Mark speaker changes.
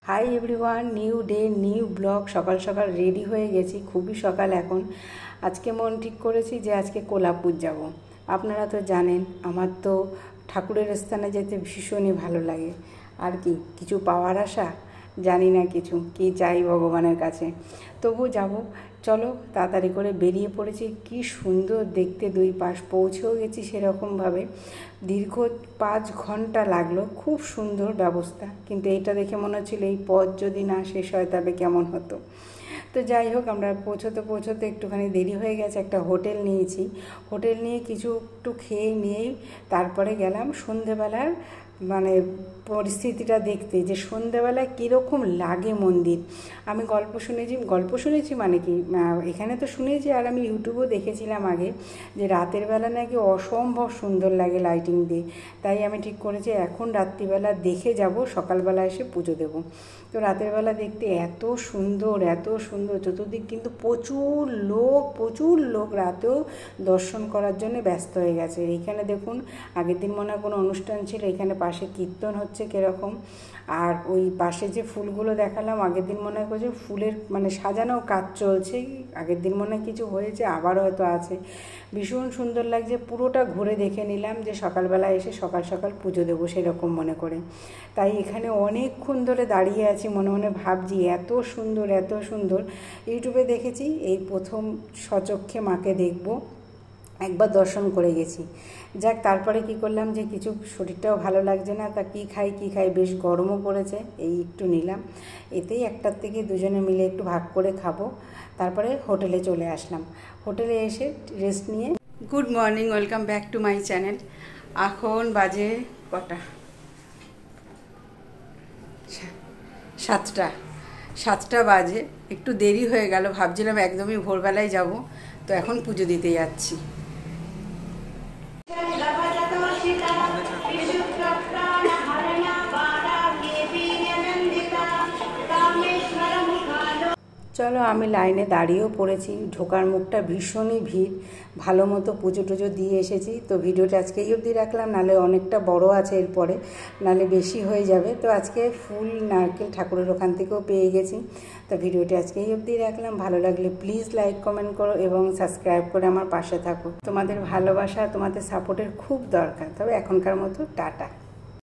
Speaker 1: Hi everyone, new day new blog. সকাল সকাল ready হয়ে গেছি, খুবই সকাল এখন। আজকে মন ঠিক করেছি যে আজকে কোলাপুর যাব। আপনারা তো জানেন আমার তো ঠাকুরের স্থানে যেতে ভীষণই ভালো লাগে। আর কি কিছু পাওয়ার আশা, জানি না কিছু কি চাই ভগবানের কাছে, তবু যাব। চলো তাড়াতাড়ি করে বেরিয়ে পড়েছি। কি সুন্দর দেখতে, দুই পাশ পৌঁছেও গেছি সেরকমভাবে। দীর্ঘ 5 ঘন্টা লাগলো, খুব সুন্দর ব্যবস্থা। কিন্তু এটা দেখে মনে হচ্ছিল এই পথ যদি না শেষ হয় তবে কেমন হতো। তো যাই হোক, আমরা পৌঁছতে একটুখানি দেরি হয়ে গেছে। একটা হোটেল নিয়েছি, হোটেল নিয়ে একটু খেয়ে নিয়েই তারপরে গেলাম সন্ধেবেলার পরিস্থিতিটা দেখতে, যে সন্ধেবেলায় কীরকম লাগে মন্দির। আমি গল্প শুনেছি মানে কি, এখানে তো শুনেছি, আর আমি ইউটিউবেও দেখেছিলাম আগে যে রাতের বেলা নাকি অসম্ভব সুন্দর লাগে লাইটিং দিয়ে। তাই আমি ঠিক করেছি এখন রাত্রিবেলা দেখে যাব, সকালবেলা এসে পুজো দেবো। তো রাতের বেলা দেখতে এত সুন্দর চতুর্দিক, কিন্তু প্রচুর লোক রাতেও দর্শন করার জন্য ব্যস্ত হয়ে গেছে। এইখানে দেখুন, আগের দিন মনে হয় কোনো অনুষ্ঠান ছিল, এখানে পাশে কীর্তন হচ্ছে কীরকম। আর ওই পাশে যে ফুলগুলো দেখালাম, আগের দিন মনে হয় কিছু ফুলের সাজানোর কাজ চলছে। আগের দিন মনে হয় কিছু হয়েছে, আবারও হয়তো আছে। ভীষণ সুন্দর লাগছে, পুরোটা ঘুরে দেখে নিলাম যে সকালবেলা এসে সকাল সকাল পুজো দেবো সেরকম মনে করে। তাই এখানে অনেকক্ষণ ধরে দাঁড়িয়ে আছি, মনে মনে ভাবছি এত সুন্দর। ইউটিউবে দেখেছি, এই প্রথম সচক্ষে মাকে দেখব, একবার দর্শন করে গেছি। যাক, তারপরে কি করলাম যে কিছু শরীরটাও ভালো লাগছে না, তা কি খাই, বেশ গরমও পড়েছে, এই একটু নিলাম। এতেই একটার থেকে দুজনে মিলে একটু ভাগ করে খাবো। তারপরে হোটেলে চলে আসলাম। হোটেলে এসে রেস্ট নিয়ে, good morning, welcome back to my channel. এখন বাজে কটা? 7টা বাজে। একটু দেরি হয়ে গেল, ভাবছিলাম একদমই ভোরবেলায় যাব, তো এখন পুজো দিতে যাচ্ছি। চলো, আমি লাইনে দাঁড়িয়েও পড়েছি। ঢোকার মুখটা ভীষণই ভিড়। ভালো মতো পুজো টুজো দিয়ে এসেছি। তো ভিডিওটা আজকে এই অবধি রাখলাম, নাহলে অনেকটা বড় আছে এরপরে, নাহলে বেশি হয়ে যাবে। তো আজকে ফুল নারকেল ঠাকুরের ওখান থেকেও পেয়ে গেছি। তো ভিডিওটা আজকে এই অবধি রাখলাম। ভালো লাগলে প্লিজ লাইক কমেন্ট করো এবং সাবস্ক্রাইব করে আমার পাশে থাকো। তোমাদের ভালোবাসা, তোমাদের সাপোর্টের খুব দরকার। তবে এখনকার মতো টাটা।